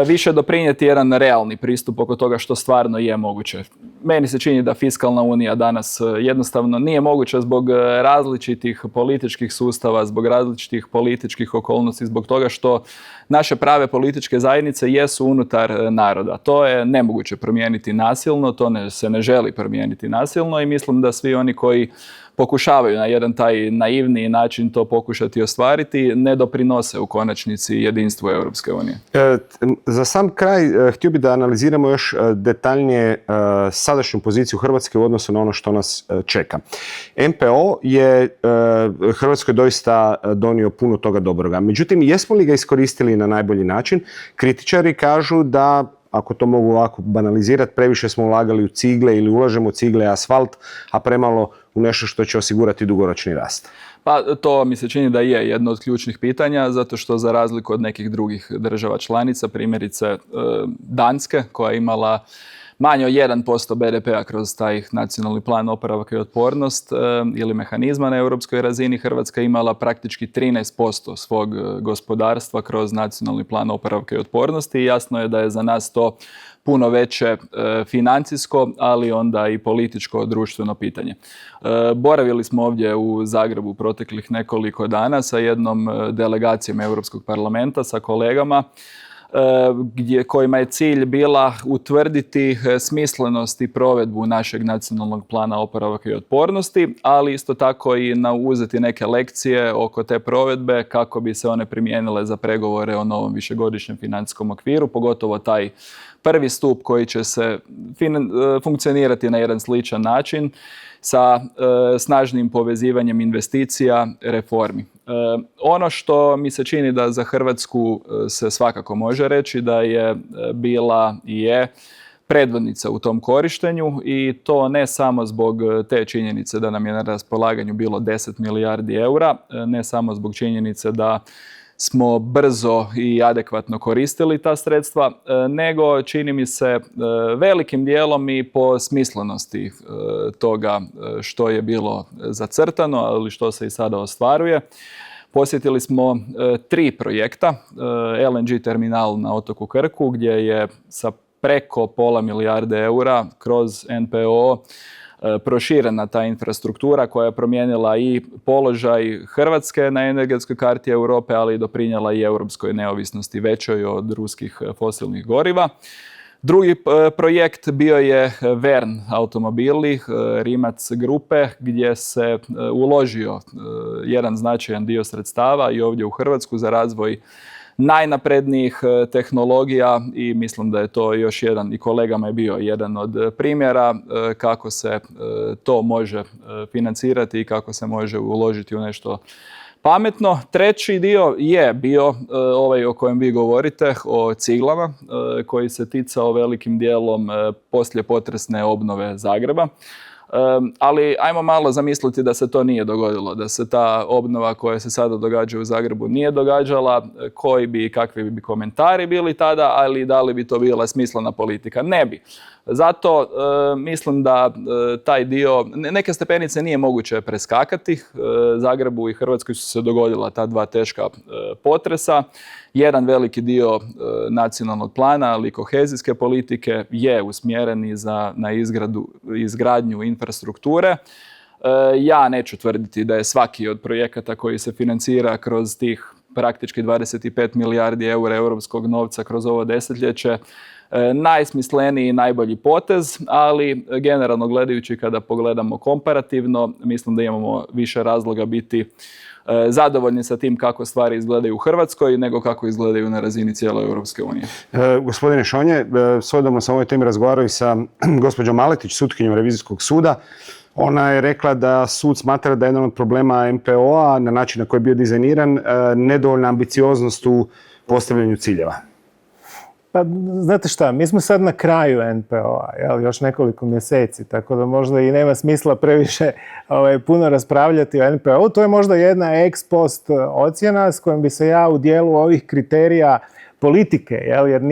više doprinijeti jedan realni pristup oko toga što stvarno je moguće. Meni se čini da fiskalna unija danas jednostavno nije moguća zbog različitih političkih sustava, zbog različitih političkih okolnosti, zbog toga što naše prave političke zajednice jesu unutar naroda. To je nemoguće promijeniti nasilno, se ne želi promijeniti nasilno i mislim da svi oni koji pokušavaju na jedan taj naivniji način to pokušati ostvariti, ne doprinose u konačnici jedinstvu Europske unije. Za sam kraj htio bih da analiziramo još detaljnije sadašnju poziciju Hrvatske u odnosu na ono što nas čeka. MPO je Hrvatskoj doista donio puno toga dobroga. Međutim, jesmo li ga iskoristili na najbolji način? Kritičari kažu da, ako to mogu ovako banalizirati, previše smo ulagali u cigle ili ulažemo u cigle i asfalt, a premalo u nešto što će osigurati dugoročni rast. Pa to mi se čini da je jedno od ključnih pitanja, zato što za razliku od nekih drugih država članica, primjerice Danske, koja je imala manje od 1% BDP-a kroz taj nacionalni plan oporavka i otpornost ili mehanizma na europskoj razini. Hrvatska je imala praktički 13% svog gospodarstva kroz nacionalni plan oporavka i otpornosti i jasno je da je za nas to puno veće financijsko, ali onda i političko društveno pitanje. Boravili smo ovdje u Zagrebu proteklih nekoliko dana sa jednom delegacijom Europskog parlamenta, sa kolegama, kojima je cilj bila utvrditi smislenost i provedbu našeg nacionalnog plana oporavka i otpornosti, ali isto tako i uzeti neke lekcije oko te provedbe kako bi se one primijenile za pregovore o novom višegodišnjem financijskom okviru, pogotovo taj prvi stup koji će se funkcionirati na jedan sličan način sa snažnim povezivanjem investicija, reformi. Ono što mi se čini da za Hrvatsku se svakako može reći da je bila i je predvodnica u tom korištenju i to ne samo zbog te činjenice da nam je na raspolaganju bilo 10 milijardi eura, ne samo zbog činjenice da smo brzo i adekvatno koristili ta sredstva, nego čini mi se velikim dijelom i po smislenosti toga što je bilo zacrtano, ali što se i sada ostvaruje. Posjetili smo 3 projekta, LNG terminal na otoku Krku gdje je sa preko pola milijarde eura kroz NPO proširena ta infrastruktura koja je promijenila i položaj Hrvatske na energetskoj karti Europe, ali i doprinijela i europskoj neovisnosti većoj od ruskih fosilnih goriva. Drugi projekt bio je Vern automobili, Rimac grupe, gdje se uložio jedan značajan dio sredstava i ovdje u Hrvatsku za razvoj najnaprednijih tehnologija i mislim da je to još jedan, i kolegama je bio jedan od primjera kako se to može financirati i kako se može uložiti u nešto pametno. Treći dio je bio ovaj o kojem vi govorite, o ciglama, koji se ticao velikim dijelom poslijepotresne obnove Zagreba. Ali ajmo malo zamisliti da se to nije dogodilo, da se ta obnova koja se sada događa u Zagrebu nije događala, koji bi i kakvi bi komentari bili tada, ali da li bi to bila smislena politika? Ne bi. Zato mislim da taj dio, neke stepenice nije moguće preskakati. Zagrebu i Hrvatskoj su se dogodila ta 2 teška potresa. Jedan veliki dio nacionalnog plana, ali i kohezijske politike je usmjeren na izgradnju infrastrukture. Ja neću tvrditi da je svaki od projekata koji se financira kroz tih praktički 25 milijardi eura europskog novca kroz ovo desetljeće najsmisleniji i najbolji potez, ali generalno gledajući kada pogledamo komparativno, mislim da imamo više razloga biti zadovoljni sa tim kako stvari izgledaju u Hrvatskoj nego kako izgledaju na razini cijele Europske unije. Gospodine Šonje, svojedobno sam o ovoj temi razgovarao i sa gospođom Maletić, sutkinjom Revizijskog suda. Ona je rekla da sud smatra da je jedan od problema NPO-a na način na koji je bio dizajniran nedovoljna ambicioznost u postavljanju ciljeva. Pa, znate šta, mi smo sad na kraju NPO-a, još nekoliko mjeseci, tako da možda i nema smisla previše puno raspravljati o NPO-u. To je možda jedna ex post ocjena s kojom bi se ja u dijelu ovih kriterija politike, jer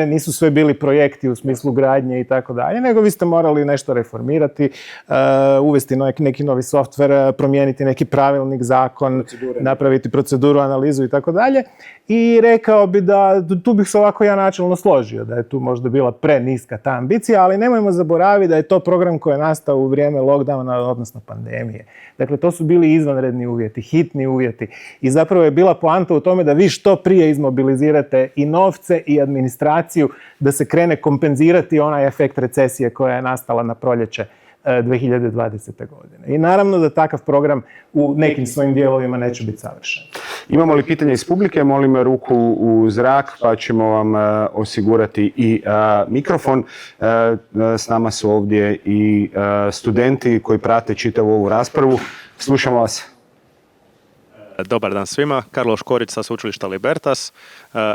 nisu sve bili projekti u smislu gradnje i tako dalje, nego vi ste morali nešto reformirati, uvesti neki novi softver, promijeniti neki pravilnik, zakon, napraviti proceduru, analizu i tako dalje. I rekao bi da tu bih se ovako ja načelno složio, da je tu možda bila preniska ta ambicija, ali nemojmo zaboraviti da je to program koji je nastao u vrijeme lockdowna, odnosno pandemije. Dakle, to su bili izvanredni uvjeti, hitni uvjeti i zapravo je bila poanta u tome da vi što prije izmobilizirate i novce i administraciju da se krene kompenzirati onaj efekt recesije koja je nastala na proljeće 2020. godine. I naravno da takav program u nekim svojim dijelovima neće biti savršen. Imamo li pitanje iz publike? Molim ruku u zrak pa ćemo vam osigurati i mikrofon. S nama su ovdje i studenti koji prate čitavu ovu raspravu. Slušamo vas. Dobar dan svima. Karlo Škorić sa Sveučilišta Libertas.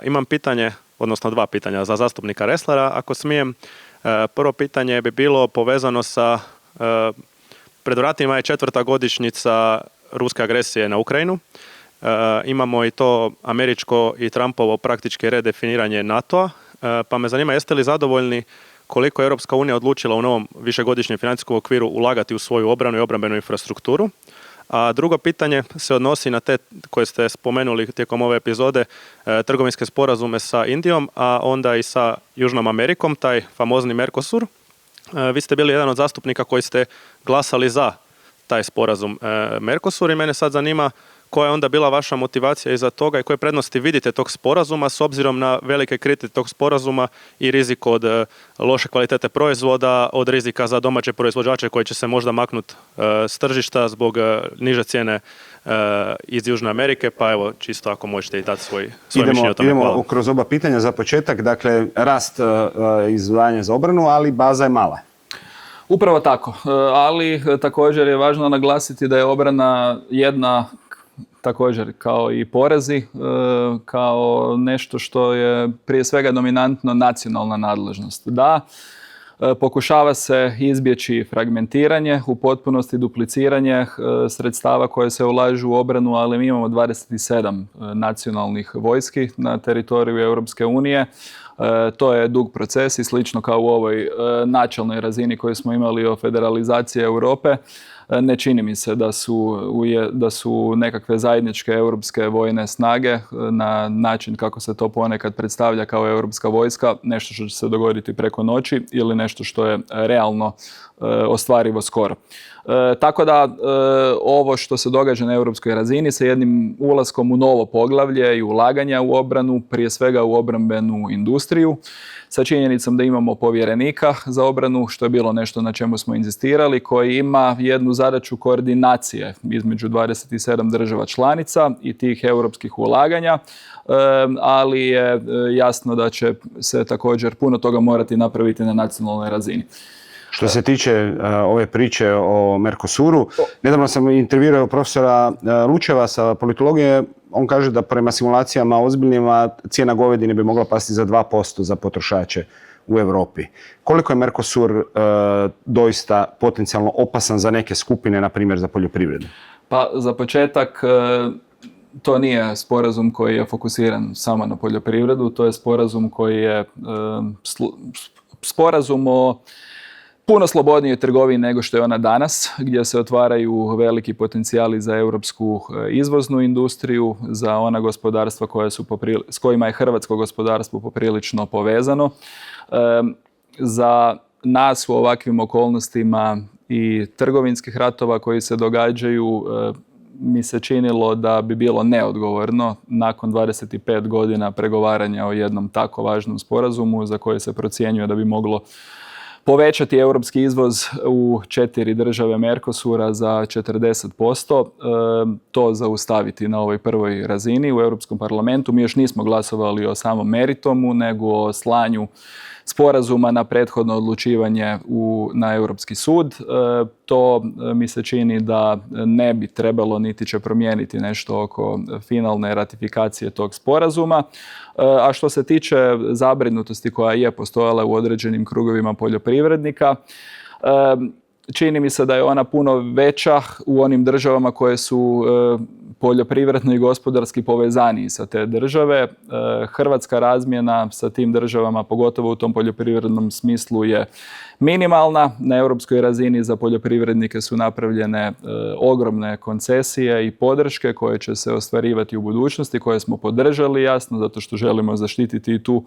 Imam pitanje, odnosno 2 pitanja za zastupnika Resslera, ako smijem. Prvo pitanje bi bilo povezano sa pred vratima je 4. godišnjica ruske agresije na Ukrajinu. Imamo i to američko i Trumpovo praktički redefiniranje NATO-a. Pa me zanima, jeste li zadovoljni koliko je Europska unija odlučila u novom višegodišnjem financijskom okviru ulagati u svoju obranu i obrambenu infrastrukturu. A drugo pitanje se odnosi na te koje ste spomenuli tijekom ove epizode, trgovinske sporazume sa Indijom, a onda i sa Južnom Amerikom, taj famozni Mercosur. Vi ste bili jedan od zastupnika koji ste glasali za taj sporazum Mercosur i mene sad zanima koja je onda bila vaša motivacija iza toga i koje prednosti vidite tog sporazuma s obzirom na velike kritike tog sporazuma i rizik od loše kvalitete proizvoda, od rizika za domaće proizvođače koji će se možda maknuti s tržišta zbog niže cijene iz Južne Amerike, pa evo čisto ako možete i dati svoje mišljenje o tome. Idemo kroz oba pitanja za početak, dakle rast izdvajanja za obranu, ali baza je mala. Upravo tako, ali također je važno naglasiti da je obrana jedna, također kao i porezi, kao nešto što je prije svega dominantno nacionalna nadležnost. Da, pokušava se izbjeći fragmentiranje, u potpunosti dupliciranje sredstava koje se ulažu u obranu, ali mi imamo 27 nacionalnih vojski na teritoriju Europske unije. To je dug proces i slično kao u ovoj načelnoj razini koju smo imali o federalizaciji Europe. Ne čini mi se da su nekakve zajedničke europske vojne snage na način kako se to ponekad predstavlja kao europska vojska, nešto što će se dogoditi preko noći ili nešto što je realno ostvarivo skoro. Tako da ovo što se događa na europskoj razini sa jednim ulaskom u novo poglavlje i ulaganja u obranu, prije svega u obrambenu industriju, sa činjenicom da imamo povjerenika za obranu, što je bilo nešto na čemu smo inzistirali, koji ima jednu zadaću koordinacije između 27 država članica i tih europskih ulaganja, ali je jasno da će se također puno toga morati napraviti na nacionalnoj razini. Što se tiče ove priče o Mercosuru, nedavno sam intervjuirao profesora Lučeva sa politologije. On kaže da prema simulacijama ozbiljnima cijena govedine bi mogla pasti za 2% za potrošače u Europi. Koliko je Mercosur doista potencijalno opasan za neke skupine, na primjer za poljoprivredu? Pa za početak to nije sporazum koji je fokusiran samo na poljoprivredu, to je sporazum koji je sporazum o puno slobodnije trgovini nego što je ona danas, gdje se otvaraju veliki potencijali za europsku izvoznu industriju, za ona gospodarstva s kojima je hrvatsko gospodarstvo poprilično povezano. Za nas u ovakvim okolnostima i trgovinskih ratova koji se događaju, mi se činilo da bi bilo neodgovorno nakon 25 godina pregovaranja o jednom tako važnom sporazumu za koje se procjenjuje da bi moglo povećati europski izvoz u 4 države Mercosura za 40%, to zaustaviti na ovoj prvoj razini u Europskom parlamentu. Mi još nismo glasovali o samom meritumu, nego o slanju sporazuma na prethodno odlučivanje na Europski sud. To mi se čini da ne bi trebalo niti će promijeniti nešto oko finalne ratifikacije tog sporazuma. A što se tiče zabrinutosti koja je postojala u određenim krugovima poljoprivrednika, čini mi se da je ona puno veća u onim državama koje su poljoprivredno i gospodarski povezaniji sa te države. Hrvatska razmjena sa tim državama, pogotovo u tom poljoprivrednom smislu, je minimalna. Na europskoj razini za poljoprivrednike su napravljene ogromne koncesije i podrške koje će se ostvarivati u budućnosti, koje smo podržali jasno, zato što želimo zaštititi i tu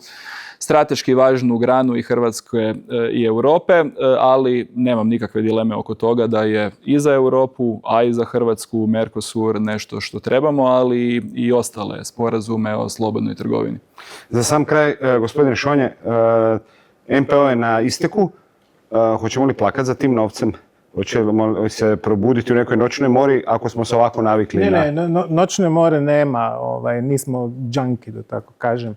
strateški važnu granu i Hrvatske i Europe, ali nemam nikakve dileme oko toga da je i za Europu, a i za Hrvatsku Mercosur nešto što trebamo, ali i ostale sporazume o slobodnoj trgovini. Za sam kraj, gospodine Šonje, MPO je na isteku. Hoćemo li plakati za tim novcem? Hoćemo se probuditi u nekoj noćnoj mori ako smo se ovako navikli? Ne, noćne more nema, nismo džanki, da tako kažem.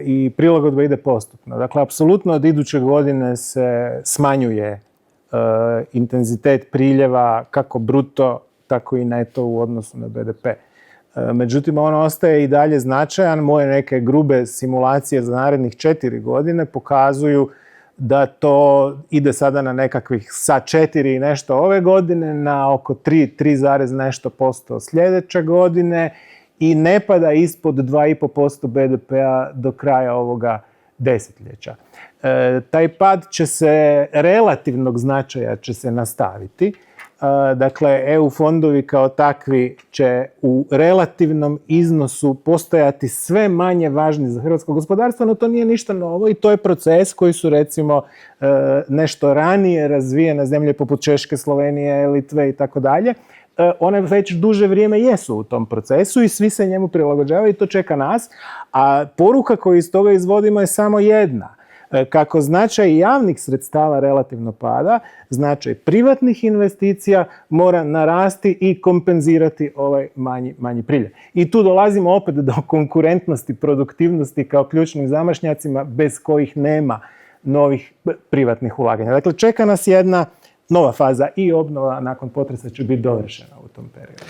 I prilagodba ide postupno. Dakle, apsolutno od iduće godine se smanjuje intenzitet priljeva kako bruto, tako i neto u odnosu na BDP. Međutim, on ostaje i dalje značajan. Moje neke grube simulacije za narednih 4 godine pokazuju da to ide sada na nekakvih sa 4 i nešto ove godine, na oko 3, nešto posto sljedeće godine i ne pada ispod 2,5% BDP-a do kraja ovoga desetljeća. Taj pad će se, relativnog značaja će se nastaviti. Dakle, EU fondovi kao takvi će u relativnom iznosu postojati sve manje važni za hrvatsko gospodarstvo, no to nije ništa novo i to je proces koji su recimo nešto ranije razvijene zemlje poput Češke, Slovenije, Litve i tako dalje. One već duže vrijeme jesu u tom procesu i svi se njemu prilagođavaju i to čeka nas. A poruka koju iz toga izvodimo je samo jedna. Kako značaj javnih sredstava relativno pada, značaj privatnih investicija mora narasti i kompenzirati ovaj manji priljev. I tu dolazimo opet do konkurentnosti, produktivnosti kao ključnim zamašnjacima bez kojih nema novih privatnih ulaganja. Dakle, čeka nas jedna nova faza i obnova nakon potresa će biti dovršena u tom periodu.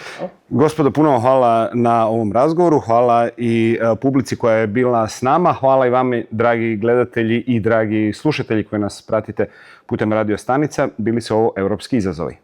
Gospodo, puno hvala na ovom razgovoru, hvala i publici koja je bila s nama, hvala i vama, dragi gledatelji i dragi slušatelji koji nas pratite putem radio stanica. Bili su ovo Europski izazovi.